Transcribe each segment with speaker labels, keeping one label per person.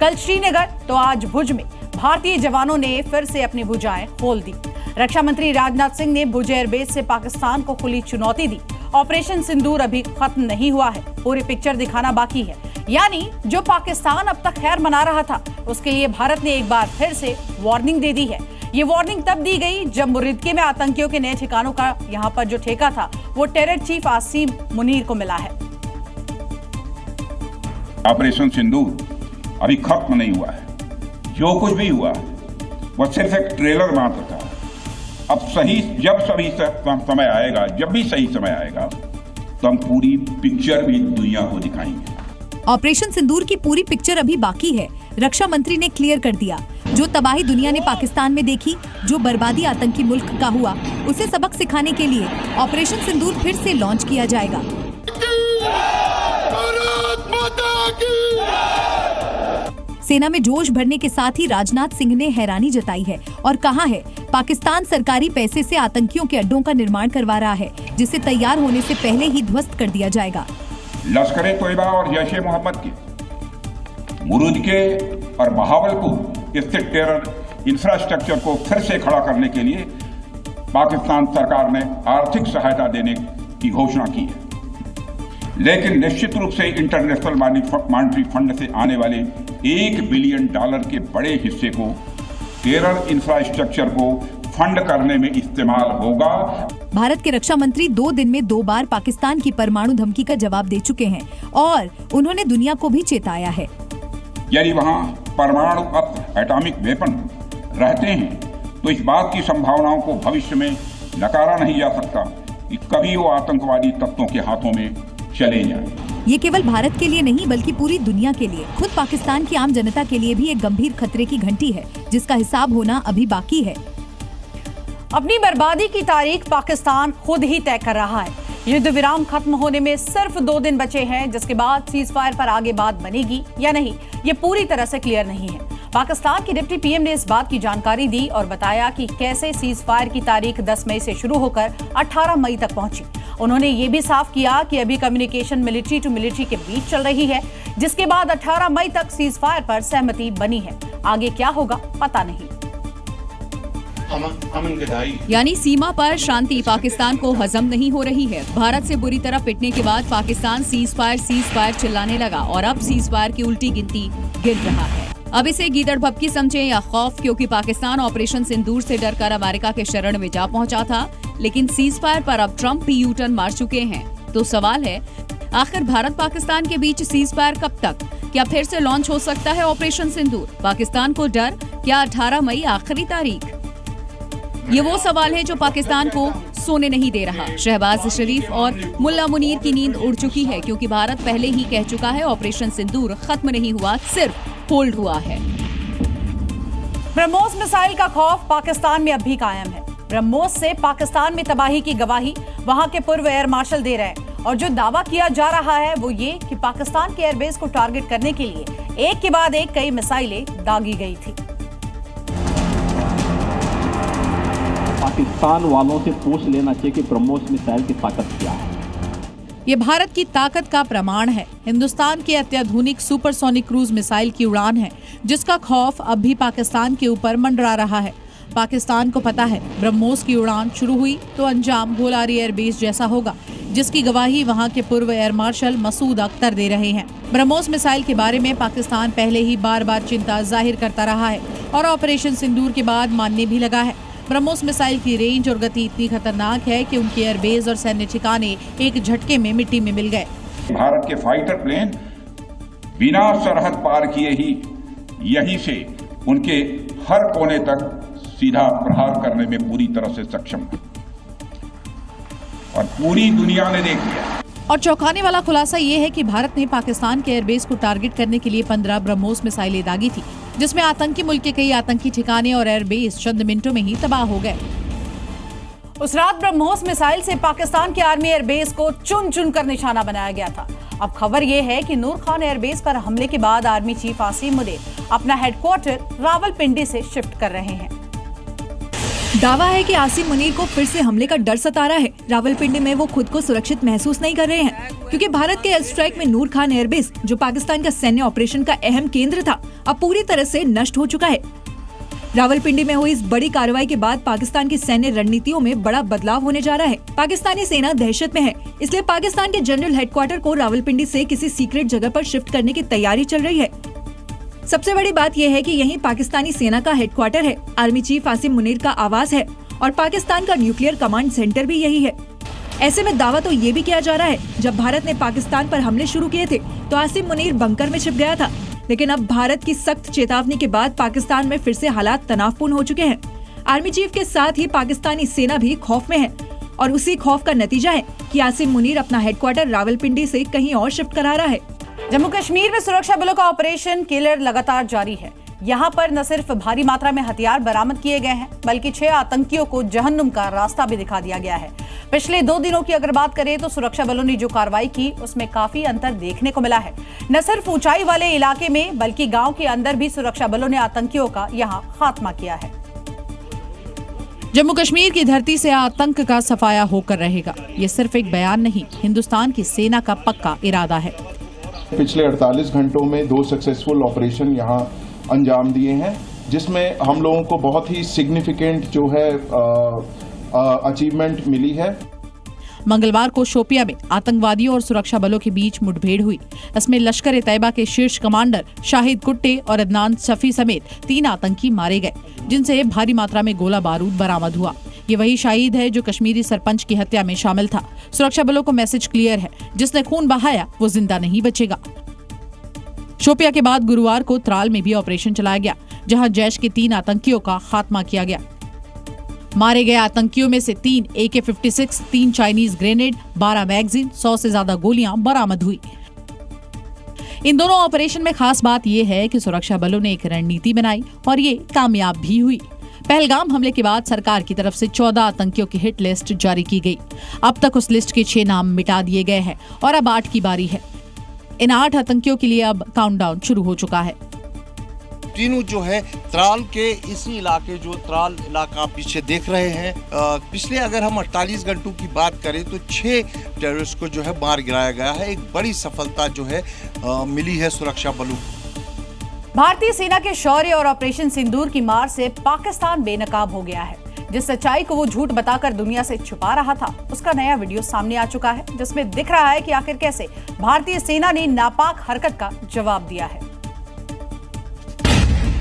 Speaker 1: कल श्रीनगर तो आज भुज में भारतीय जवानों ने फिर से अपनी भुजाएं खोल दी। रक्षा मंत्री राजनाथ सिंह ने भुज एयरबेस से पाकिस्तान को खुली चुनौती दी। ऑपरेशन सिंदूर अभी खत्म नहीं हुआ है, पूरी पिक्चर दिखाना बाकी है। यानी जो पाकिस्तान अब तक खैर मना रहा था, उसके लिए भारत ने एक बार फिर से वार्निंग दे दी है। ये वार्निंग तब दी गई जब मुरिद्के में आतंकियों के नए ठिकानों का यहाँ पर जो ठेका था वो टेरर चीफ आसिम मुनीर को मिला है।
Speaker 2: ऑपरेशन सिंदूर अभी खत्म नहीं हुआ है। जो कुछ भी हुआ वह सिर्फ एक ट्रेलर मात्र था। अब समय आएगा, जब भी सही समय आएगा तो हम पूरी पिक्चर भी दुनिया को दिखाएंगे।
Speaker 3: ऑपरेशन सिंदूर की पूरी पिक्चर अभी बाकी है। रक्षा मंत्री ने क्लियर कर दिया, जो तबाही दुनिया ने पाकिस्तान में देखी, जो बर्बादी आतंकी मुल्क का हुआ, उसे सबक सिखाने के लिए ऑपरेशन सिंदूर फिर से लॉन्च किया जाएगा। सेना में जोश भरने के साथ ही राजनाथ सिंह ने हैरानी जताई है और कहा है, पाकिस्तान सरकारी पैसे से आतंकियों के अड्डों का निर्माण करवा रहा है, जिसे तैयार होने से पहले ही ध्वस्त कर दिया जाएगा।
Speaker 2: लश्कर-ए-तोयबा और जैश-ए-मोहम्मद के मुरुद्के और बहावलपुर स्थित टेरर इंफ्रास्ट्रक्चर को फिर से खड़ा करने के लिए पाकिस्तान सरकार ने आर्थिक सहायता देने की घोषणा की है, लेकिन निश्चित रूप से इंटरनेशनल मॉनेटरी फंड से आने वाले $1 बिलियन के बड़े हिस्से को टेरर इंफ्रास्ट्रक्चर को फंड करने में इस्तेमाल होगा।
Speaker 3: भारत के रक्षा मंत्री 2 दिन में 2 बार पाकिस्तान की परमाणु धमकी का जवाब दे चुके हैं और उन्होंने दुनिया को भी चेताया है।
Speaker 2: यदि वहां परमाणु अस्त्र एटॉमिक वेपन रहते हैं तो इस बात की संभावनाओं को भविष्य में नकारा नहीं जा सकता कि कभी वो आतंकवादी तत्वों के हाथों में चले जाएं।
Speaker 3: ये केवल भारत के लिए नहीं बल्कि पूरी दुनिया के लिए, खुद पाकिस्तान की आम जनता के लिए भी एक गंभीर खतरे की घंटी है, जिसका हिसाब होना अभी बाकी है।
Speaker 1: अपनी बर्बादी की तारीख पाकिस्तान खुद ही तय कर रहा है। युद्ध विराम खत्म होने में सिर्फ 2 दिन बचे हैं, जिसके बाद सीज फायर पर आगे बात बनेगी या नहीं, ये पूरी तरह से क्लियर नहीं है। पाकिस्तान के डिप्टी पीएम ने इस बात की जानकारी दी और बताया कि कैसे सीज फायर की तारीख 10 मई से शुरू होकर 18 मई तक पहुंची। उन्होंने ये भी साफ किया कि अभी कम्युनिकेशन मिलिट्री टू मिलिट्री के बीच चल रही है, जिसके बाद 18 मई तक सीज फायर पर सहमति बनी है। आगे क्या होगा पता नहीं।
Speaker 4: यानी सीमा पर शांति पाकिस्तान को हजम नहीं हो रही है। भारत से बुरी तरह पिटने के बाद पाकिस्तान सीज फायर चिल्लाने लगा और अब सीज फायर की उल्टी गिनती गिर रहा है। अब इसे गीदड़ भपकी समझे या खौफ, क्योंकि पाकिस्तान ऑपरेशन सिंदूर से डरकर अमेरिका के शरण में जा पहुंचा था, लेकिन सीज फायर पर अब ट्रंप भी यू टर्न मार चुके हैं। तो सवाल है, आखिर भारत पाकिस्तान के बीच सीज फायर कब तक? क्या फिर से लॉन्च हो सकता है ऑपरेशन सिंदूर? पाकिस्तान को डर, क्या 18 मई आखिरी तारीख? ये वो सवाल है जो पाकिस्तान को सोने नहीं दे रहा। शहबाज शरीफ और मुल्ला मुनीर की नींद उड़ चुकी है, क्योंकि भारत पहले ही कह चुका है ऑपरेशन सिंदूर खत्म नहीं हुआ, सिर्फ होल्ड हुआ है।
Speaker 1: ब्रह्मोस मिसाइल का खौफ पाकिस्तान में अब भी कायम है। ब्रह्मोस से पाकिस्तान में तबाही की गवाही वहां के पूर्व एयर मार्शल दे रहे हैं और जो दावा किया जा रहा है वो ये कि पाकिस्तान के एयरबेस को टारगेट करने के लिए एक के बाद एक कई मिसाइलें दागी गई थी।
Speaker 5: पाकिस्तान वालों से पूछ लेना चाहिए कि ब्रह्मोस मिसाइल की ताकत क्या है।
Speaker 3: ये भारत की ताकत का प्रमाण है। हिंदुस्तान के अत्याधुनिक सुपरसोनिक क्रूज मिसाइल की उड़ान है, जिसका खौफ अब भी पाकिस्तान के ऊपर मंडरा रहा है। पाकिस्तान को पता है, ब्रह्मोस की उड़ान शुरू हुई तो अंजाम भोलारी एयरबेस जैसा होगा, जिसकी गवाही वहां के पूर्व एयर मार्शल मसूद अख्तर दे रहे हैं। ब्रह्मोस मिसाइल के बारे में पाकिस्तान पहले ही बार बार चिंता जाहिर करता रहा है और ऑपरेशन सिंदूर के बाद मानने भी लगा है। ब्रह्मोस मिसाइल की रेंज और गति इतनी खतरनाक है कि उनके एयरबेस और सैन्य ठिकाने एक झटके में मिट्टी में मिल गए।
Speaker 2: भारत के फाइटर प्लेन बिना सरहद पार किए ही यहीं से उनके हर कोने तक सीधा प्रहार करने में पूरी तरह से सक्षम है और पूरी दुनिया ने देख लिया।
Speaker 3: और चौंकाने वाला खुलासा ये है कि भारत ने पाकिस्तान के एयरबेस को टारगेट करने के लिए 15 ब्रह्मोस मिसाइलें दागी थी, जिसमें आतंकी मुल्क के कई आतंकी ठिकाने और एयरबेस चंद मिनटों में ही तबाह हो गए।
Speaker 1: उस रात ब्रह्मोस मिसाइल से पाकिस्तान के आर्मी एयरबेस को चुन चुन कर निशाना बनाया गया था। अब खबर यह है कि नूर खान एयरबेस पर हमले के बाद आर्मी चीफ आसिम मुनीर अपना हेडक्वार्टर रावलपिंडी से शिफ्ट कर रहे हैं।
Speaker 3: दावा है कि आसिम मुनीर को फिर से हमले का डर सता रहा है। रावलपिंडी में वो खुद को सुरक्षित महसूस नहीं कर रहे हैं, क्योंकि भारत के एयर स्ट्राइक में नूर खान एयरबेस, जो पाकिस्तान का सैन्य ऑपरेशन का अहम केंद्र था, अब पूरी तरह से नष्ट हो चुका है। रावलपिंडी में हुई इस बड़ी कार्रवाई के बाद पाकिस्तान की सैन्य रणनीतियों में बड़ा बदलाव होने जा रहा है। पाकिस्तानी सेना दहशत में है, इसलिए पाकिस्तान के जनरल हेडक्वार्टर को रावलपिंडी से किसी सीक्रेट जगह पर शिफ्ट करने की तैयारी चल रही है। सबसे बड़ी बात यह है कि यहीं पाकिस्तानी सेना का हेडक्वार्टर है, आर्मी चीफ आसिम मुनीर का आवास है और पाकिस्तान का न्यूक्लियर कमांड सेंटर भी यही है। ऐसे में दावा तो ये भी किया जा रहा है, जब भारत ने पाकिस्तान पर हमले शुरू किए थे तो आसिम मुनीर बंकर में छिप गया था, लेकिन अब भारत की सख्त चेतावनी के बाद पाकिस्तान में फिर से हालात तनावपूर्ण हो चुके हैं। आर्मी चीफ के साथ ही पाकिस्तानी सेना भी खौफ में है और उसी खौफ का नतीजा है कि आसिम मुनीर अपना हेडक्वार्टर रावलपिंडी से कहीं और शिफ्ट करा रहा है।
Speaker 1: जम्मू कश्मीर में सुरक्षा बलों का ऑपरेशन किलर लगातार जारी है। यहाँ पर न सिर्फ भारी मात्रा में हथियार बरामद किए गए हैं, बल्कि 6 आतंकियों को जहन्नुम का रास्ता भी दिखा दिया गया है। पिछले 2 दिनों की अगर बात करें तो सुरक्षा बलों ने जो कार्रवाई की उसमें काफी अंतर देखने को मिला है। न सिर्फ ऊंचाई वाले इलाके में बल्कि गांव के अंदर भी सुरक्षा बलों ने आतंकियों का यहाँ खात्मा किया है।
Speaker 3: जम्मू कश्मीर की धरती से आतंक का सफाया होकर रहेगा, ये सिर्फ एक बयान नहीं, हिंदुस्तान की सेना का पक्का इरादा है।
Speaker 6: पिछले 48 घंटों में 2 सक्सेसफुल ऑपरेशन यहाँ अंजाम दिए हैं, जिसमें हम लोगों को बहुत ही सिग्निफिकेंट जो है अचीवमेंट मिली है।
Speaker 3: मंगलवार को शोपिया में आतंकवादियों और सुरक्षा बलों के बीच मुठभेड़ हुई। इसमें लश्कर ए तैयबा के शीर्ष कमांडर शाहिद कुट्टे और अदनान शफी समेत 3 आतंकी मारे गए, जिनसे भारी मात्रा में गोला बारूद बरामद हुआ। ये वही शाहिद है जो कश्मीरी सरपंच की हत्या में शामिल था। सुरक्षा बलों को मैसेज क्लियर है, जिसने खून बहाया वो जिंदा नहीं बचेगा। शोपिया के बाद गुरुवार को त्राल में भी ऑपरेशन चलाया गया, जहां जैश के 3 आतंकियों का खात्मा किया गया। मारे गए आतंकियों में से 3 AK-56, 3 चाइनीज ग्रेनेड, 12 मैगजीन, 100 से ज्यादा गोलियां बरामद हुई। इन दोनों ऑपरेशन में खास बात यह है कि सुरक्षा बलों ने एक रणनीति बनाई और ये कामयाब भी हुई। पहलगाम हमले के बाद सरकार की तरफ से 14 आतंकियों की हिट लिस्ट जारी की गई। अब तक उस लिस्ट के 6 नाम मिटा दिए गए हैं और अब 8 की बारी है। इन 8 आतंकियों के लिए अब काउंटडाउन शुरू हो चुका है।
Speaker 7: तीनों जो है त्राल के इसी इलाके, जो त्राल इलाका आप पीछे देख रहे हैं, पिछले अगर हम 48 घंटों की बात करें तो 6 टेररिस्ट को जो है मार गिराया गया है। एक बड़ी सफलता जो है मिली है सुरक्षा बलों।
Speaker 1: भारतीय सेना के शौर्य और ऑपरेशन सिंदूर की मार से पाकिस्तान बेनकाब हो गया है। जिस सच्चाई को वो झूठ बताकर दुनिया से छुपा रहा था, उसका नया वीडियो सामने आ चुका है, जिसमें दिख रहा है कि आखिर कैसे भारतीय सेना ने नापाक हरकत का जवाब दिया है।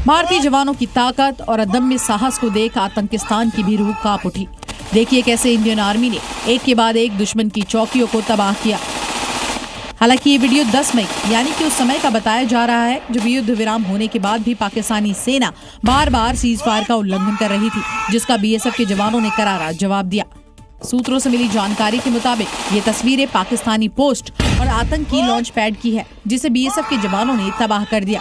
Speaker 3: भारतीय जवानों की ताकत और अदम्य साहस को देख आतंकिस्तान की भी रूह कांप उठी। देखिए कैसे इंडियन आर्मी ने एक के बाद एक दुश्मन की चौकियों को तबाह किया। हालांकि ये वीडियो 10 मई यानी कि उस समय का बताया जा रहा है जब युद्ध विराम होने के बाद भी पाकिस्तानी सेना बार बार सीज फायर का उल्लंघन कर रही थी, जिसका BSF के जवानों ने करारा जवाब दिया। सूत्रों से मिली जानकारी के मुताबिक ये तस्वीरें पाकिस्तानी पोस्ट और आतंकी लॉन्च पैड की है, जिसे BSF के जवानों ने तबाह कर दिया।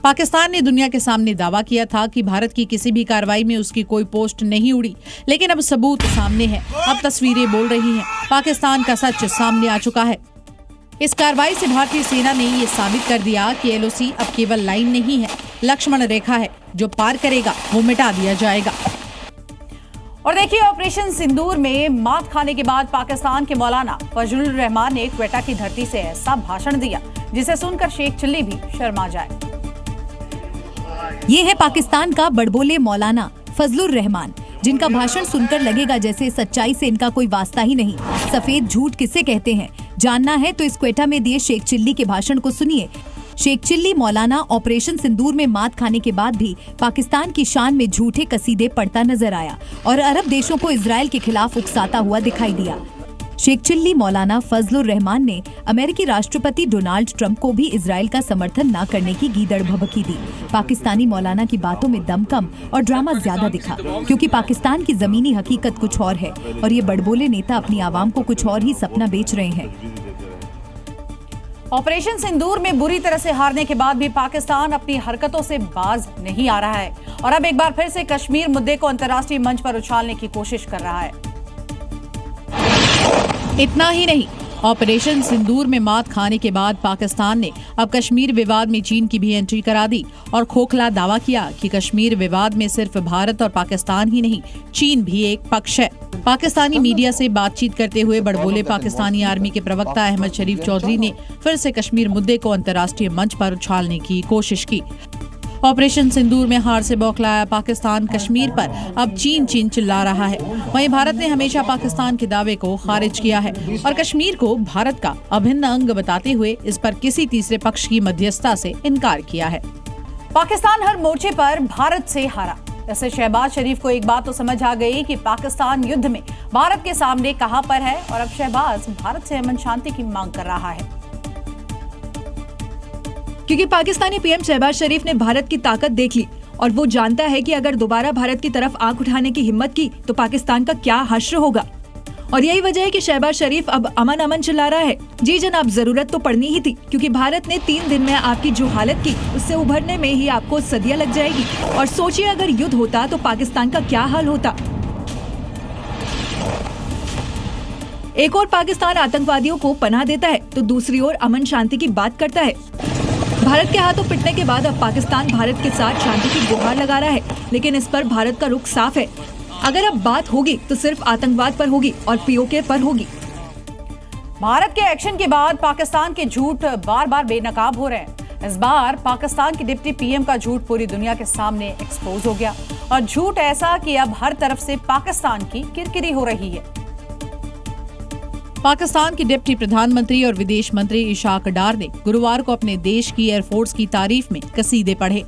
Speaker 3: पाकिस्तान ने दुनिया के सामने दावा किया था कि भारत की किसी भी कार्रवाई में उसकी कोई पोस्ट नहीं उड़ी, लेकिन अब सबूत सामने है, अब तस्वीरें बोल रही हैं। पाकिस्तान का सच सामने आ चुका है। इस कार्रवाई से भारतीय सेना ने ये साबित कर दिया कि LOC अब केवल लाइन नहीं है, लक्ष्मण रेखा है, जो पार करेगा वो मिटा दिया जाएगा।
Speaker 1: और देखिए, ऑपरेशन सिंदूर में मात खाने के बाद पाकिस्तान के मौलाना फजलुर रहमान ने क्वेटा की धरती से ऐसा भाषण दिया जिसे सुनकर शेख चिल्ली भी शर्मा जाए।
Speaker 4: ये है पाकिस्तान का बड़बोले मौलाना फजलुर रहमान, जिनका भाषण सुनकर लगेगा जैसे सच्चाई से इनका कोई वास्ता ही नहीं। सफेद झूठ किसे कहते हैं जानना है तो इस क्वेटा में दिए शेख चिल्ली के भाषण को सुनिए। शेख चिल्ली मौलाना ऑपरेशन सिंदूर में मात खाने के बाद भी पाकिस्तान की शान में झूठे कसीदे पढ़ता नजर आया और अरब देशों को इजराइल के खिलाफ उकसाता हुआ दिखाई दिया। शेख चिल्ली मौलाना फजलुर रहमान ने अमेरिकी राष्ट्रपति डोनाल्ड ट्रंप को भी इजराइल का समर्थन न करने की गीदड़ भभकी दी। पाकिस्तानी मौलाना की बातों में दम कम और ड्रामा ज्यादा दिखा, क्योंकि पाकिस्तान की जमीनी हकीकत कुछ और है और ये बड़बोले नेता अपनी आवाम को कुछ और ही सपना बेच रहे हैं।
Speaker 1: ऑपरेशन सिंदूर में बुरी तरह से हारने के बाद भी पाकिस्तान अपनी हरकतों से बाज नहीं आ रहा है और अब एक बार फिर से कश्मीर मुद्दे को अंतर्राष्ट्रीय मंच पर उछालने की कोशिश कर रहा है।
Speaker 3: इतना ही नहीं, ऑपरेशन सिंदूर में मात खाने के बाद पाकिस्तान ने अब कश्मीर विवाद में चीन की भी एंट्री करा दी और खोखला दावा किया कि कश्मीर विवाद में सिर्फ भारत और पाकिस्तान ही नहीं, चीन भी एक पक्ष है। पाकिस्तानी मीडिया से बातचीत करते हुए बड़बोले पाकिस्तानी आर्मी के प्रवक्ता अहमद शरीफ चौधरी ने फिर से कश्मीर मुद्दे को अंतर्राष्ट्रीय मंच पर उछालने की कोशिश की। ऑपरेशन सिंदूर में हार से बौखलाया पाकिस्तान कश्मीर पर अब चीन चिल्ला रहा है। वहीं भारत ने हमेशा पाकिस्तान के दावे को खारिज किया है और कश्मीर को भारत का अभिन्न अंग बताते हुए इस पर किसी तीसरे पक्ष की मध्यस्थता से इनकार किया है।
Speaker 1: पाकिस्तान हर मोर्चे पर भारत से हारा। इससे शहबाज शरीफ को एक बात तो समझ आ गई कि पाकिस्तान युद्ध में भारत के सामने कहां पर है और अब शहबाज भारत से अमन शांति की मांग कर रहा है।
Speaker 8: क्योंकि पाकिस्तानी पीएम शहबाज शरीफ ने भारत की ताकत देख ली और वो जानता है कि अगर दोबारा भारत की तरफ आंख उठाने की हिम्मत की तो पाकिस्तान का क्या हश्र होगा। और यही वजह है कि शहबाज शरीफ अब अमन अमन चिल्ला रहा है। जी जनाब, जरूरत तो पड़नी ही थी, क्योंकि भारत ने 3 दिन में आपकी जो हालत की उससे उभरने में ही आपको सदियां लग जाएगी। और सोचिए अगर युद्ध होता तो पाकिस्तान का क्या हाल होता। एक और पाकिस्तान आतंकवादियों को पनाह देता है तो दूसरी ओर अमन शांति की बात करता है। भारत के हाथों पिटने के बाद अब पाकिस्तान भारत के साथ शांति की गुहार लगा रहा है, लेकिन इस पर भारत का रुख साफ है। अगर अब बात होगी तो सिर्फ आतंकवाद पर होगी और पीओके पर होगी।
Speaker 1: भारत के एक्शन के बाद पाकिस्तान के झूठ बार बार बेनकाब हो रहे हैं। इस बार पाकिस्तान के डिप्टी पीएम का झूठ पूरी दुनिया के सामने एक्सपोज हो गया और झूठ ऐसा कि अब हर तरफ से पाकिस्तान की किरकिरी हो रही है।
Speaker 3: पाकिस्तान के डिप्टी प्रधानमंत्री और विदेश मंत्री इशाक डार ने गुरुवार को अपने देश की एयरफोर्स की तारीफ में कसीदे पढ़े।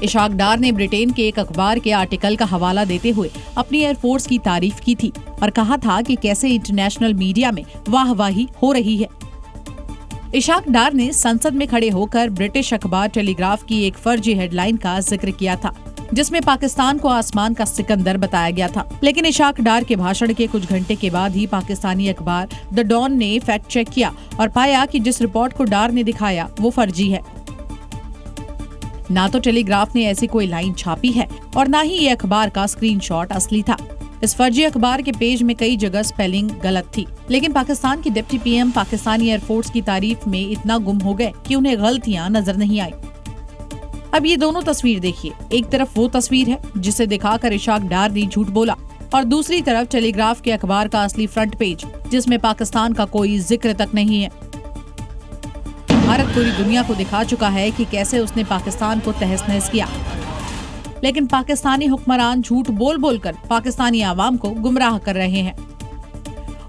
Speaker 3: इशाक डार ने ब्रिटेन के एक अखबार के आर्टिकल का हवाला देते हुए अपनी एयरफोर्स की तारीफ की थी और कहा था कि कैसे इंटरनेशनल मीडिया में वाहवाही हो रही है। इशाक डार ने संसद में खड़े होकर ब्रिटिश अखबार टेलीग्राफ की एक फर्जी हेडलाइन का जिक्र किया था, जिसमें पाकिस्तान को आसमान का सिकंदर बताया गया था। लेकिन इशाक डार के भाषण के कुछ घंटे के बाद ही पाकिस्तानी अखबार द डॉन ने फैक्ट चेक किया और पाया कि जिस रिपोर्ट को डार ने दिखाया वो फर्जी है। ना तो टेलीग्राफ ने ऐसी कोई लाइन छापी है और ना ही ये अखबार का स्क्रीनशॉट असली था। इस फर्जी अखबार के पेज में कई जगह स्पेलिंग गलत थी, लेकिन पाकिस्तान की डिप्टी पीएम पाकिस्तानी एयरफोर्स की तारीफ में इतना गुम हो गए कि उन्हें गलतियां नजर नहीं आई। अब ये दोनों तस्वीर देखिए। एक तरफ वो तस्वीर है जिसे दिखाकर इशाक डार ने झूठ बोला और दूसरी तरफ टेलीग्राफ के अखबार का असली फ्रंट पेज, जिसमें पाकिस्तान का कोई जिक्र तक नहीं है। भारत पूरी दुनिया को दिखा चुका है कि कैसे उसने पाकिस्तान को तहस-नहस किया, लेकिन पाकिस्तानी हुक्मरान झूठ बोल बोलकर पाकिस्तानी आवाम को गुमराह कर रहे हैं।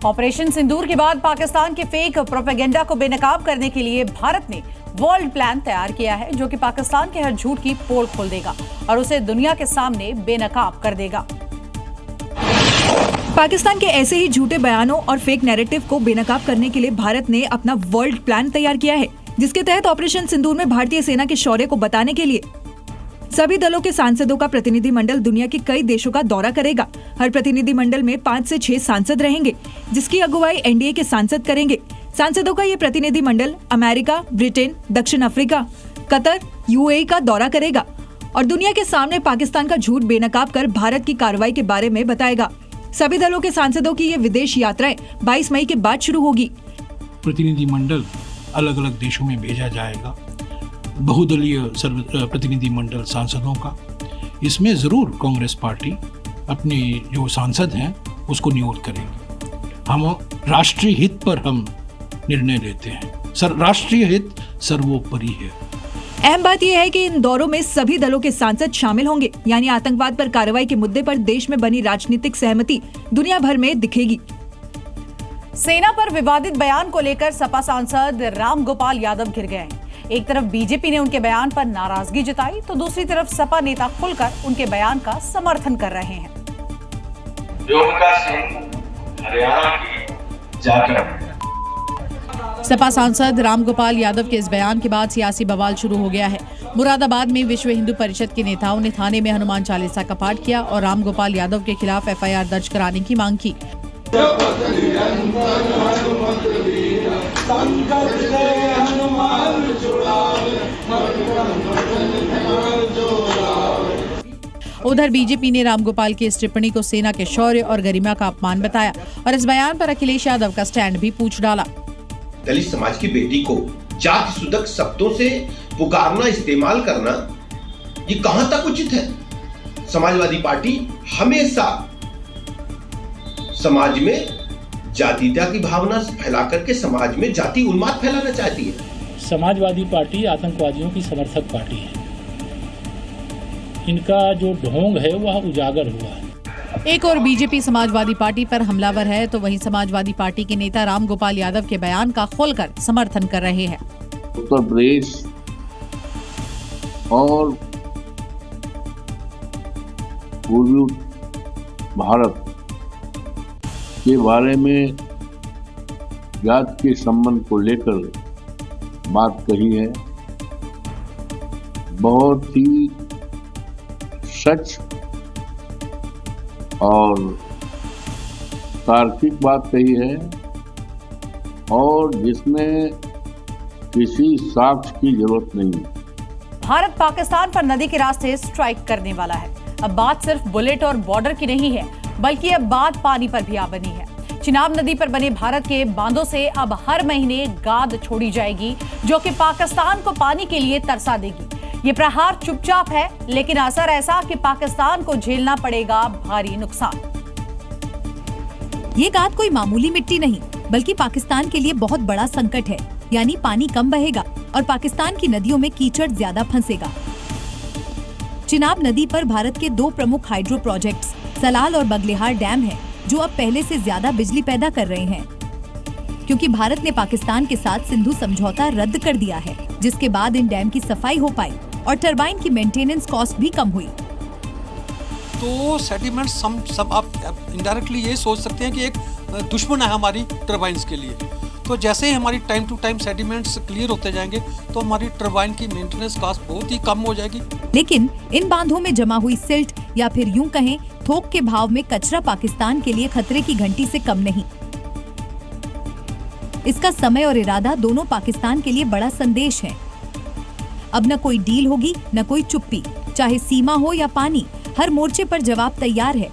Speaker 1: ऑपरेशन सिंदूर के बाद पाकिस्तान के फेक प्रोपेगेंडा को बेनकाब करने के लिए भारत ने वर्ल्ड प्लान तैयार किया है, जो कि पाकिस्तान के हर झूठ की पोल खोल देगा और उसे दुनिया के सामने बेनकाब कर देगा।
Speaker 8: पाकिस्तान के ऐसे ही झूठे बयानों और फेक नैरेटिव को बेनकाब करने के लिए भारत ने अपना वर्ल्ड प्लान तैयार किया है, जिसके तहत ऑपरेशन सिंदूर में भारतीय सेना के शौर्य को बताने के लिए सभी दलों के सांसदों का प्रतिनिधिमंडल दुनिया के कई देशों का दौरा करेगा। हर प्रतिनिधिमंडल में 5 से 6 सांसद रहेंगे, जिसकी अगुवाई एनडीए के सांसद करेंगे। सांसदों का ये प्रतिनिधिमंडल अमेरिका, ब्रिटेन, दक्षिण अफ्रीका, कतर, यूएई का दौरा करेगा और दुनिया के सामने पाकिस्तान का झूठ बेनकाब कर भारत की कार्रवाई के बारे में बताएगा। सभी दलों के सांसदों की ये विदेश यात्राएं 22 मई के बाद शुरू होगी।
Speaker 9: प्रतिनिधिमंडल अलग अलग देशों में भेजा जाएगा, बहुदलीय प्रतिनिधिमंडल सांसदों का। इसमें जरूर कांग्रेस पार्टी अपने जो सांसद हैं उसको नियुक्त करेगी। हम राष्ट्रीय हित पर हम निर्णय लेते हैं। राष्ट्रीय हित सर्वोपरि है।
Speaker 8: अहम बात यह है कि इन दौरों में सभी दलों के सांसद शामिल होंगे, यानी आतंकवाद पर कार्रवाई के मुद्दे पर देश में बनी राजनीतिक सहमति दुनिया भर में दिखेगी।
Speaker 1: सेना पर विवादित बयान को लेकर सपा सांसद रामगोपाल यादव घिर गए हैं। एक तरफ बीजेपी ने उनके बयान पर नाराजगी जताई तो दूसरी तरफ सपा नेता खुलकर उनके बयान का समर्थन कर रहे हैं।
Speaker 10: हरियाणा की जाकर
Speaker 3: सपा सांसद रामगोपाल यादव के इस बयान के बाद सियासी बवाल शुरू हो गया है। मुरादाबाद में विश्व हिंदू परिषद के नेताओं ने थाने में हनुमान चालीसा का पाठ किया और रामगोपाल यादव के खिलाफ एफआईआर दर्ज कराने की मांग की। उधर बीजेपी ने रामगोपाल की इस टिप्पणी को सेना के शौर्य और गरिमा का अपमान बताया और इस बयान पर अखिलेश यादव का स्टैंड भी पूछ डाला।
Speaker 11: दलित समाज की बेटी को जाति सुदक शब्दों से पुकारना, इस्तेमाल करना, ये कहां तक उचित है? समाजवादी पार्टी हमेशा समाज में जातीयता की भावना फैला करके समाज में जाति उन्माद फैलाना चाहती है।
Speaker 12: समाजवादी पार्टी आतंकवादियों की समर्थक पार्टी है। इनका जो ढोंग है वह उजागर हुआ है।
Speaker 3: एक और बीजेपी समाजवादी पार्टी पर हमलावर है तो वहीं समाजवादी पार्टी के नेता रामगोपाल यादव के बयान का खोलकर समर्थन कर रहे हैं।
Speaker 13: उत्तर प्रदेश और पूर्वी भारत के बारे में जात के संबंध को लेकर बात कही है। बहुत ही सच और तार्किक बात कही है और जिसमें किसी साक्ष्य की जरूरत नहीं है।
Speaker 1: भारत पाकिस्तान पर नदी के रास्ते स्ट्राइक करने वाला है। अब बात सिर्फ बुलेट और बॉर्डर की नहीं है, बल्कि अब बात पानी पर भी आ बनी है। चिनाब नदी पर बने भारत के बांधों से अब हर महीने गाद छोड़ी जाएगी, जो कि पाकिस्तान को पानी के लिए तरसा देगी। ये प्रहार चुपचाप है, लेकिन असर ऐसा कि पाकिस्तान को झेलना पड़ेगा भारी नुकसान।
Speaker 4: ये गाद कोई मामूली मिट्टी नहीं, बल्कि पाकिस्तान के लिए बहुत बड़ा संकट है। यानी पानी कम बहेगा और पाकिस्तान की नदियों में कीचड़ ज्यादा फंसेगा। चिनाब नदी पर भारत के दो प्रमुख हाइड्रो प्रोजेक्ट्स सलाल और बगलिहार डैम हैं, जो अब पहले से ज्यादा बिजली पैदा कर रहे हैं, क्योंकि भारत ने पाकिस्तान के साथ सिंधु समझौता रद्द कर दिया है, जिसके बाद इन डैम की सफाई हो पाई और टरबाइन की मेंटेनेंस कॉस्ट भी कम हुई।
Speaker 14: तो सेडिमेंट सब आप इनडायरेक्टली ये सोच सकते हैं कि एक दुश्मन है हमारी टरबाइंस के लिए। तो जैसे ही हमारी time to time sediments clear होते जाएंगे तो हमारी टरबाइन की मेंटेनेंस कॉस्ट बहुत ही कम हो जाएगी।
Speaker 4: लेकिन इन बांधों में जमा हुई सिल्ट या फिर यूं कहें थोक के भाव में कचरा पाकिस्तान के लिए खतरे की घंटी से कम नहीं। इसका समय और इरादा दोनों पाकिस्तान के लिए बड़ा संदेश है। अब न कोई डील होगी, न कोई चुप्पी, चाहे सीमा हो या पानी, हर मोर्चे पर जवाब तैयार है।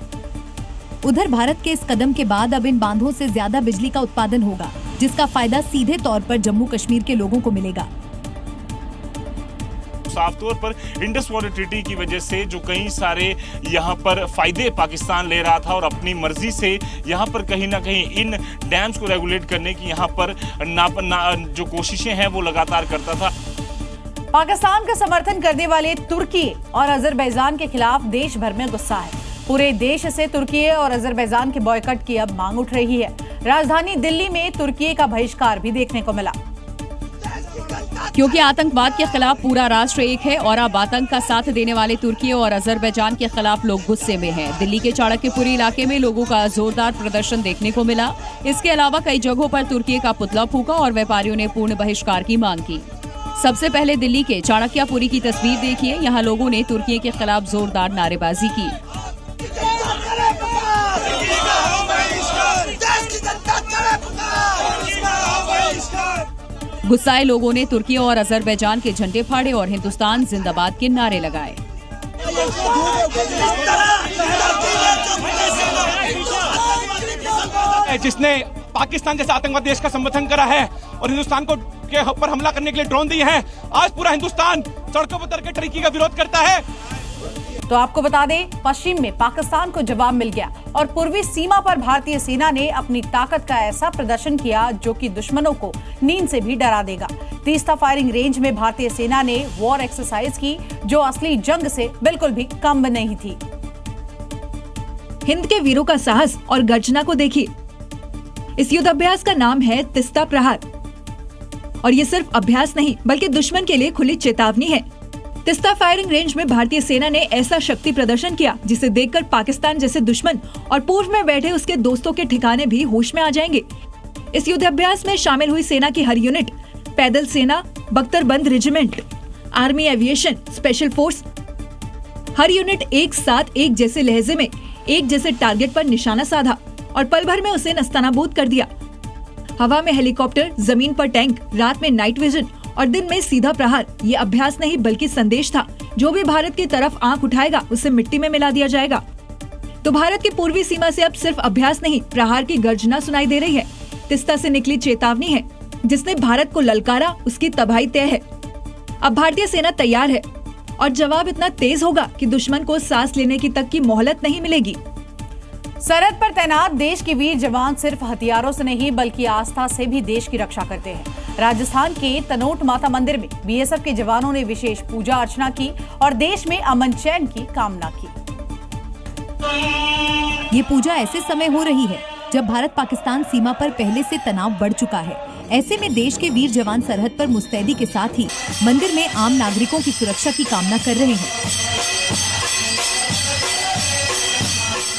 Speaker 4: उधर भारत के इस कदम के बाद अब इन बांधों से ज्यादा बिजली का उत्पादन होगा, जिसका फायदा सीधे तौर पर जम्मू कश्मीर के लोगों को मिलेगा।
Speaker 15: साफ तौर पर इंडस वाटर ट्रीटी की वजह से जो कई सारे यहाँ पर फायदे पाकिस्तान ले रहा था और अपनी मर्जी से यहाँ पर कहीं ना कहीं इन डैम्स को रेगुलेट करने की यहाँ पर जो कोशिशें हैं वो लगातार करता था।
Speaker 1: पाकिस्तान का समर्थन करने वाले तुर्की और अजरबैजान के खिलाफ देश भर में गुस्सा है। पूरे देश से तुर्की और अजरबैजान के बॉयकॉट की अब मांग उठ रही है। राजधानी दिल्ली में तुर्की का बहिष्कार भी देखने को मिला,
Speaker 4: क्योंकि आतंकवाद के खिलाफ पूरा राष्ट्र एक है और अब आतंक का साथ देने वाले तुर्की और अजरबैजान के खिलाफ लोग गुस्से में हैं। दिल्ली के चाणक्यपुरी इलाके में लोगों का जोरदार प्रदर्शन देखने को मिला। इसके अलावा कई जगहों पर तुर्की का पुतला फूका और व्यापारियों ने पूर्ण बहिष्कार की मांग की। सबसे पहले दिल्ली के चाणक्यपुरी की तस्वीर देखिए। यहाँ लोगों ने तुर्की के खिलाफ जोरदार नारेबाजी की। गुस्साए लोगों ने तुर्की और अजरबैजान के झंडे फाड़े और हिंदुस्तान जिंदाबाद के नारे लगाए।
Speaker 16: जिसने पाकिस्तान जैसे आतंकवादी देश का समर्थन करा है और हिंदुस्तान को के ऊपर हमला करने के लिए ड्रोन दिए हैं, आज पूरा हिंदुस्तान सड़कों पर उतर के टर्की का विरोध करता है।
Speaker 1: तो आपको बता दें, पश्चिम में पाकिस्तान को जवाब मिल गया और पूर्वी सीमा पर भारतीय सेना ने अपनी ताकत का ऐसा प्रदर्शन किया जो कि दुश्मनों को नींद से भी डरा देगा। तीस्ता फायरिंग रेंज में भारतीय सेना ने वॉर एक्सरसाइज की, जो असली जंग से बिल्कुल भी कम नहीं थी।
Speaker 8: हिंद के वीरों का साहस और गर्जना को देखिए। इस युद्धाभ्यास का नाम है तीस्ता प्रहार और ये सिर्फ अभ्यास नहीं बल्कि दुश्मन के लिए खुली चेतावनी है। तीस्ता फायरिंग रेंज में भारतीय सेना ने ऐसा शक्ति प्रदर्शन किया जिसे देखकर पाकिस्तान जैसे दुश्मन और पूर्व में बैठे उसके दोस्तों के ठिकाने भी होश में आ जाएंगे। इस युद्धाभ्यास में शामिल हुई सेना की हर यूनिट, पैदल सेना, बख्तरबंद regiment, army aviation, special force, हर यूनिट एक साथ एक जैसे लहजे में एक जैसे टारगेट पर निशाना साधा और पल भर में उसे नस्तानाबूद कर दिया। हवा में हेलीकॉप्टर, जमीन पर टैंक, रात में नाइट विजन और दिन में सीधा प्रहार ये अभ्यास नहीं बल्कि संदेश था। जो भी भारत की तरफ आंख उठाएगा उसे मिट्टी में मिला दिया जाएगा। तो भारत की पूर्वी सीमा से अब सिर्फ अभ्यास नहीं, प्रहार की गर्जना सुनाई दे रही है। तीस्ता से निकली चेतावनी है, जिसने भारत को ललकारा उसकी तबाही तय है। अब भारतीय सेना तैयार है और जवाब इतना तेज होगा कि दुश्मन को सांस लेने की तक की मोहलत नहीं मिलेगी।
Speaker 1: सरहद पर तैनात देश के वीर जवान सिर्फ हथियारों से नहीं बल्कि आस्था से भी देश की रक्षा करते हैं। राजस्थान के तनोट माता मंदिर में बीएसएफ के जवानों ने विशेष पूजा अर्चना की और देश में अमन चैन की कामना की।
Speaker 4: ये पूजा ऐसे समय हो रही है जब भारत पाकिस्तान सीमा पर पहले से तनाव बढ़ चुका है। ऐसे में देश के वीर जवान सरहद पर मुस्तैदी के साथ ही मंदिर में आम नागरिकों की सुरक्षा की कामना कर रहे हैं।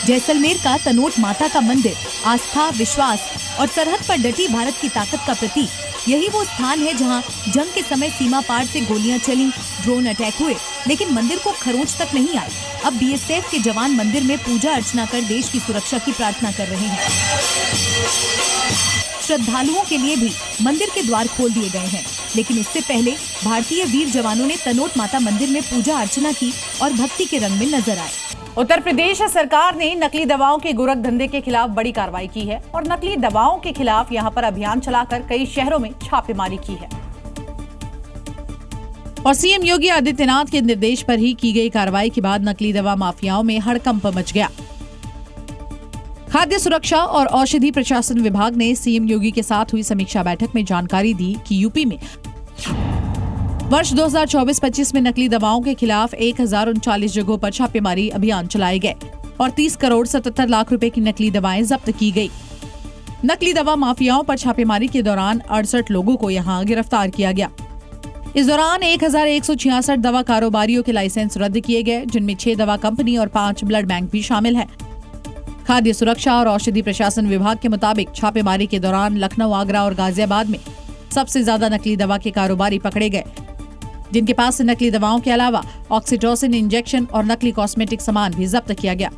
Speaker 4: जैसलमेर का तनोट माता का मंदिर आस्था, विश्वास और सरहद पर डटी भारत की ताकत का प्रतीक। यही वो स्थान है जहां जंग के समय सीमा पार से गोलियां चली, ड्रोन अटैक हुए, लेकिन मंदिर को खरोंच तक नहीं आई। अब बीएसएफ के जवान मंदिर में पूजा अर्चना कर देश की सुरक्षा की प्रार्थना कर रहे हैं। श्रद्धालुओं के लिए भी मंदिर के द्वार खोल दिए गए हैं, लेकिन इससे पहले भारतीय वीर जवानों ने तनोट माता मंदिर में पूजा अर्चना की और भक्ति के रंग में नजर आए।
Speaker 1: उत्तर प्रदेश सरकार ने नकली दवाओं के गोरख धंधे के खिलाफ बड़ी कार्रवाई की है और नकली दवाओं के खिलाफ यहां पर अभियान चलाकर कई शहरों में छापेमारी की है।
Speaker 3: और सीएम योगी आदित्यनाथ के निर्देश पर ही की गई कार्रवाई के बाद नकली दवा माफियाओं में हड़कंप मच गया। खाद्य सुरक्षा और औषधि प्रशासन विभाग ने सीएम योगी के साथ हुई समीक्षा बैठक में जानकारी दी कि यूपी में वर्ष 2024-25 में नकली दवाओं के खिलाफ 1039 जगहों पर छापेमारी अभियान चलाए गए और 30 करोड़ 77 लाख रुपए की नकली दवाएं जब्त की गई। नकली दवा माफियाओं पर छापेमारी के दौरान 68 लोगों को यहां गिरफ्तार किया गया। इस दौरान 1166 दवा कारोबारियों के लाइसेंस रद्द किए गए, जिनमें 6 दवा कंपनी और 5 ब्लड बैंक भी शामिल है। खाद्य सुरक्षा और औषधि प्रशासन विभाग के मुताबिक छापेमारी के दौरान लखनऊ, आगरा और गाजियाबाद में सबसे ज्यादा नकली दवा के कारोबारी पकड़े गए, जिनके पास से नकली दवाओं के अलावा ऑक्सीटोसिन इंजेक्शन और नकली कॉस्मेटिक सामान भी जब्त किया गया।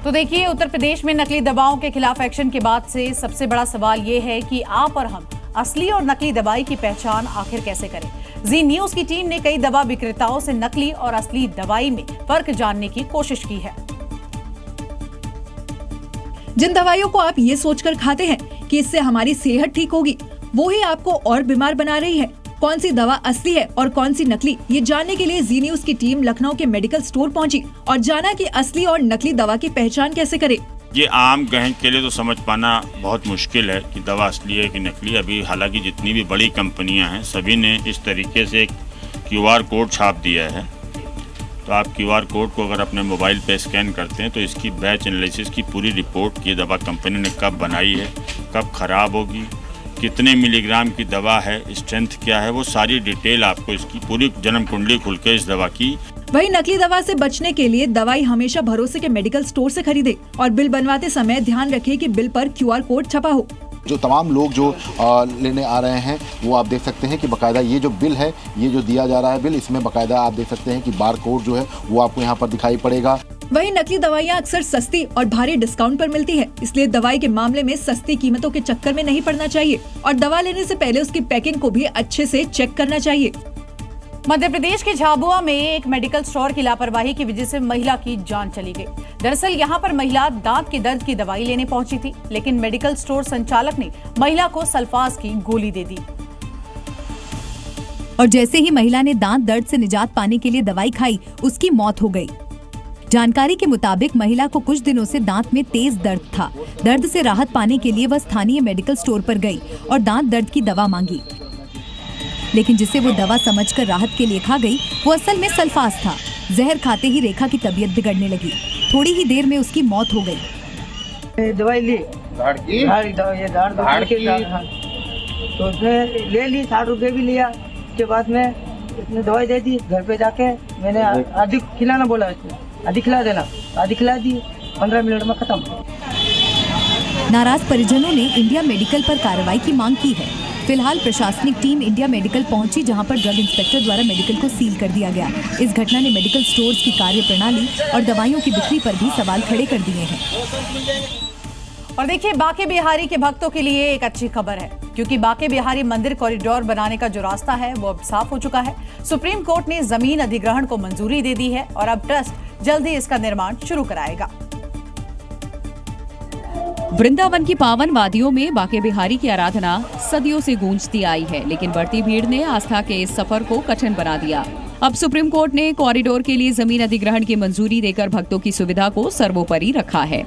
Speaker 1: तो देखिए, उत्तर प्रदेश में नकली दवाओं के खिलाफ एक्शन के बाद से सबसे बड़ा सवाल ये है कि आप और हम असली और नकली दवाई की पहचान आखिर कैसे करें। जी न्यूज की टीम ने कई दवा विक्रेताओं से नकली और असली दवाई में फर्क जानने की कोशिश की है।
Speaker 8: जिन दवाइयों को आप ये सोचकर खाते हैं कि इससे हमारी सेहत ठीक होगी, वो ही आपको और बीमार बना रही है। कौन सी दवा असली है और कौन सी नकली, ये जानने के लिए जी न्यूज की टीम लखनऊ के मेडिकल स्टोर पहुंची और जाना कि असली और नकली दवा की पहचान कैसे करे।
Speaker 17: ये आम ग्राहक के लिए तो समझ पाना बहुत मुश्किल है कि दवा असली है कि नकली। अभी हालांकि जितनी भी बड़ी कंपनियां हैं सभी ने इस तरीके से एक QR कोड छाप दिया है। तो आप QR कोड को अगर अपने मोबाइल पे स्कैन करते हैं तो इसकी बैच एनालिसिस की पूरी रिपोर्ट की दवा कंपनी ने कब बनाई है, कब खराब होगी, कितने मिलीग्राम की दवा है, स्ट्रेंथ क्या है, वो सारी डिटेल आपको इसकी पूरी जन्म कुंडली खुल के इस दवा की।
Speaker 8: वही नकली दवा से बचने के लिए दवाई हमेशा भरोसे के मेडिकल स्टोर से खरीदे और बिल बनवाते समय ध्यान रखें कि बिल पर QR कोड छपा हो।
Speaker 18: जो तमाम लोग जो लेने आ रहे हैं वो आप देख सकते हैं कि बाकायदा ये जो बिल है, ये जो दिया जा रहा है बिल, इसमें बाकायदा आप देख सकते हैं कि बार कोड जो है वो आपको यहाँ पर दिखाई पड़ेगा।
Speaker 8: वही नकली दवाइयाँ अक्सर सस्ती और भारी डिस्काउंट पर मिलती है, इसलिए दवाई के मामले में सस्ती कीमतों के चक्कर में नहीं पड़ना चाहिए और दवा लेने से पहले उसकी पैकिंग को भी अच्छे से चेक करना चाहिए।
Speaker 1: मध्य प्रदेश के झाबुआ में एक मेडिकल स्टोर की लापरवाही की वजह से महिला की जान चली गई। दरअसल यहां पर महिला दांत के दर्द की दवाई लेने पहुंची थी, लेकिन मेडिकल स्टोर संचालक ने महिला को सल्फास की गोली दे दी
Speaker 4: और जैसे ही महिला ने दांत दर्द से निजात पाने के लिए दवाई खाई, उसकी मौत हो गई। जानकारी के मुताबिक महिला को कुछ दिनों से दांत में तेज दर्द था। दर्द से राहत पाने के लिए वह स्थानीय मेडिकल स्टोर पर गई और दांत दर्द की दवा मांगी, लेकिन जिसे वो दवा समझकर राहत के लिए खा गई, वो असल में सल्फास था। जहर खाते ही रेखा की तबीयत बिगड़ने लगी। थोड़ी ही देर में उसकी मौत हो गई।
Speaker 19: दवाई ली, तो उसने ले ली, 60 रुपए भी लिया। उसके बाद में उसने दवाई दे दी। घर पे जाके मैंने आधी खिलाना बोला, उसने आधी खिला देना, आधी खिला दी, 15 मिनट में खत्म।
Speaker 4: नाराज परिजनों ने इंडिया मेडिकल पर कार्रवाई की मांग की है। फिलहाल प्रशासनिक टीम इंडिया मेडिकल पहुंची, जहां पर ड्रग इंस्पेक्टर द्वारा मेडिकल को सील कर दिया गया। इस घटना ने मेडिकल स्टोर्स की कार्य प्रणाली और दवाइयों की बिक्री पर भी सवाल खड़े कर दिए हैं।
Speaker 1: और देखिए, बांके बिहारी के भक्तों के लिए एक अच्छी खबर है, क्योंकि बांके बिहारी मंदिर कॉरिडोर बनाने का जो रास्ता है वो अब साफ हो चुका है। सुप्रीम कोर्ट ने जमीन अधिग्रहण को मंजूरी दे दी है और अब ट्रस्ट जल्द ही इसका निर्माण शुरू कराएगा।
Speaker 4: वृंदावन की पावन वादियों में बांके बिहारी की आराधना सदियों से गूंजती आई है, लेकिन बढ़ती भीड़ ने आस्था के इस सफर को कठिन बना दिया। अब सुप्रीम कोर्ट ने कॉरिडोर के लिए जमीन अधिग्रहण की मंजूरी देकर भक्तों की सुविधा को सर्वोपरि रखा है।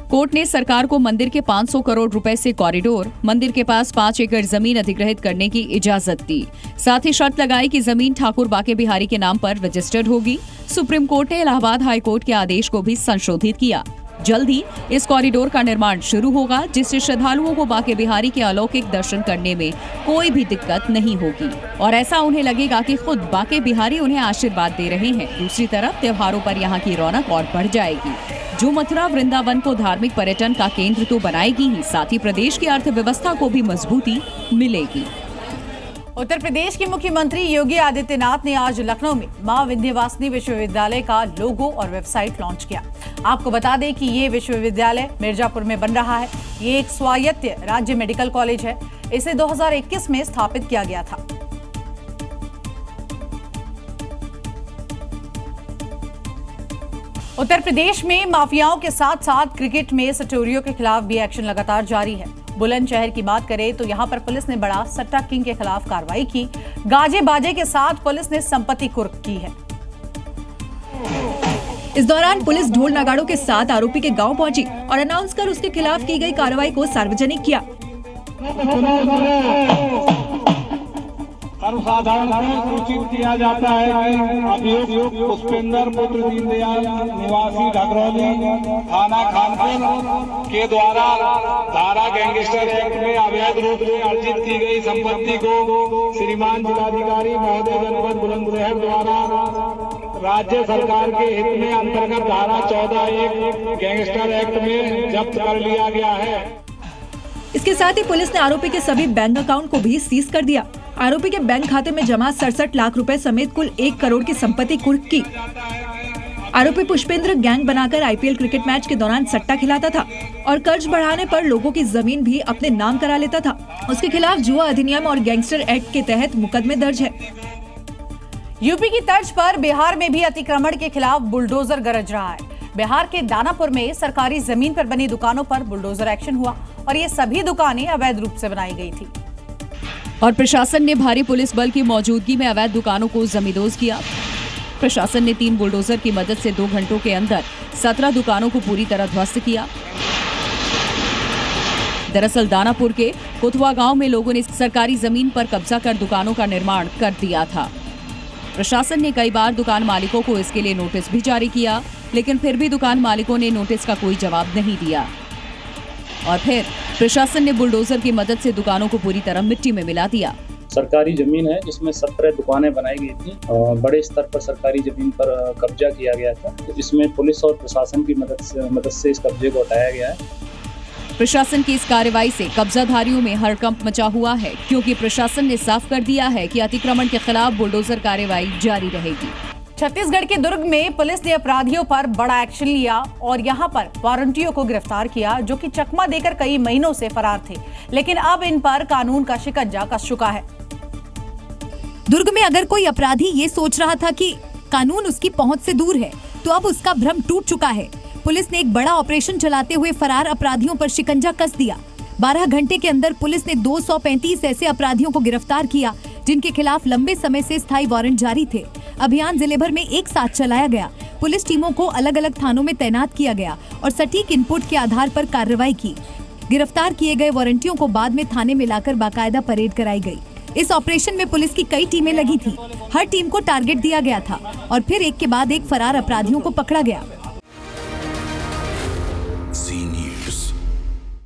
Speaker 4: कोर्ट ने सरकार को मंदिर के 500 करोड़ रुपए से कॉरिडोर, मंदिर के पास 5 एकड़ जमीन अधिग्रहित करने की इजाजत दी। साथ ही शर्त लगाई कि जमीन ठाकुर बांके बिहारी के नाम पर रजिस्टर्ड होगी। सुप्रीम कोर्ट ने इलाहाबाद हाई कोर्ट के आदेश को भी संशोधित किया। जल्द ही इस कॉरिडोर का निर्माण शुरू होगा, जिससे श्रद्धालुओं को बांके बिहारी के अलौकिक दर्शन करने में कोई भी दिक्कत नहीं होगी और ऐसा उन्हें लगेगा कि खुद बांके बिहारी उन्हें आशीर्वाद दे रहे हैं। दूसरी तरफ त्योहारों पर यहाँ की रौनक और बढ़ जाएगी, जो मथुरा वृंदावन को धार्मिक पर्यटन का केंद्र तो बनाएगी ही, साथ ही प्रदेश की अर्थव्यवस्था को भी मजबूती मिलेगी।
Speaker 1: उत्तर प्रदेश के मुख्यमंत्री योगी आदित्यनाथ ने आज लखनऊ में मां विंध्यवासिनी विश्वविद्यालय का लोगो और वेबसाइट लॉन्च किया। आपको बता दें कि ये विश्वविद्यालय मिर्जापुर में बन रहा है। ये एक स्वायत्त राज्य मेडिकल कॉलेज है। इसे 2021 में स्थापित किया गया था। उत्तर प्रदेश में माफियाओं के साथ साथ क्रिकेट में सटोरियों के खिलाफ भी एक्शन लगातार जारी है। बुलंदशहर की बात करें तो यहां पर पुलिस ने बड़ा सट्टा किंग के खिलाफ कार्रवाई की। गाजे बाजे के साथ पुलिस ने संपत्ति कुर्क की है।
Speaker 8: इस दौरान पुलिस ढोल नगाड़ों के साथ आरोपी के गांव पहुंची और अनाउंस कर उसके खिलाफ की गई कार्रवाई को सार्वजनिक किया।
Speaker 20: सर्वसाधारण सूचित किया जाता है कि अभियुक्त पुष्पेंद्र पुत्र दीनदयाल निवासी ढगरौली थाना खानपुर के द्वारा धारा गैंगस्टर एक्ट में अवैध रूप से अर्जित की गई संपत्ति को श्रीमान जिलाधिकारी महोदय जनपद बुलंदशहर द्वारा राज्य सरकार के हित में अंतर्गत धारा 14(1) गैंगस्टर एक्ट में जब्त कर लिया गया है।
Speaker 8: इसके साथ ही पुलिस ने आरोपी के सभी बैंक अकाउंट को भी सीज कर दिया। आरोपी के बैंक खाते में जमा 67 लाख रुपए समेत कुल 1 करोड़ की संपत्ति कुर्क की। आरोपी पुष्पेंद्र गैंग बनाकर आईपीएल क्रिकेट मैच के दौरान सट्टा खिलाता था और कर्ज बढ़ाने पर लोगों की जमीन भी अपने नाम करा लेता था। उसके खिलाफ जुआ अधिनियम और गैंगस्टर एक्ट के तहत मुकदमे दर्ज है।
Speaker 1: यूपी की तर्ज पर बिहार में भी अतिक्रमण के खिलाफ बुलडोजर गरज रहा है। बिहार के दानापुर में सरकारी जमीन पर बनी दुकानों पर बुलडोजर एक्शन हुआ और ये सभी दुकानें अवैध रूप से बनाई गई थी।
Speaker 4: और प्रशासन ने भारी पुलिस बल की मौजूदगी में अवैध दुकानों को जमींदोज किया। प्रशासन ने 3 बुलडोजर की मदद से 2 घंटों के अंदर 17 दुकानों को पूरी तरह ध्वस्त किया। दरअसल दानापुर के कुथवा गांव में लोगों ने सरकारी जमीन पर कब्जा कर दुकानों का निर्माण कर दिया था। प्रशासन ने कई बार दुकान मालिकों को इसके लिए नोटिस भी जारी किया, लेकिन फिर भी दुकान मालिकों ने नोटिस का कोई जवाब नहीं दिया और फिर प्रशासन ने बुलडोजर की मदद से दुकानों को पूरी तरह मिट्टी में मिला दिया।
Speaker 12: सरकारी जमीन है जिसमें 17 दुकानें बनाई गई थी और बड़े स्तर पर सरकारी जमीन पर कब्जा किया गया था। तो इसमें पुलिस और प्रशासन की मदद से इस कब्जे को हटाया गया है।
Speaker 4: प्रशासन की इस कार्रवाई से कब्जाधारियों में हड़कंप मचा हुआ है, क्योंकि प्रशासन ने साफ कर दिया है कि अतिक्रमण के खिलाफ बुलडोजर कार्रवाई जारी रहेगी।
Speaker 1: छत्तीसगढ़ के दुर्ग में पुलिस ने अपराधियों पर बड़ा एक्शन लिया और यहां पर वारंटियों को गिरफ्तार किया, जो कि चकमा देकर कई महीनों से फरार थे, लेकिन अब इन पर कानून का शिकंजा कस चुका है।
Speaker 21: दुर्ग में अगर कोई अपराधी ये सोच रहा था कि कानून उसकी पहुंच से दूर है, तो अब उसका भ्रम टूट चुका है। पुलिस ने एक बड़ा ऑपरेशन चलाते हुए फरार अपराधियों पर शिकंजा कस दिया। 12 घंटे के अंदर पुलिस ने 235 ऐसे अपराधियों को गिरफ्तार किया, जिनके खिलाफ लंबे समय से स्थायी वारंट जारी थे। अभियान जिले भर में एक साथ चलाया गया। पुलिस टीमों को अलग अलग थानों में तैनात किया गया और सटीक इनपुट के आधार पर कार्रवाई की। गिरफ्तार किए गए वारंटियों को बाद में थाने में लाकर बाकायदा परेड कराई गई। इस ऑपरेशन में पुलिस की कई टीमें लगी थी। हर टीम को टारगेट दिया गया था और फिर एक के बाद एक फरार अपराधियों को पकड़ा गया।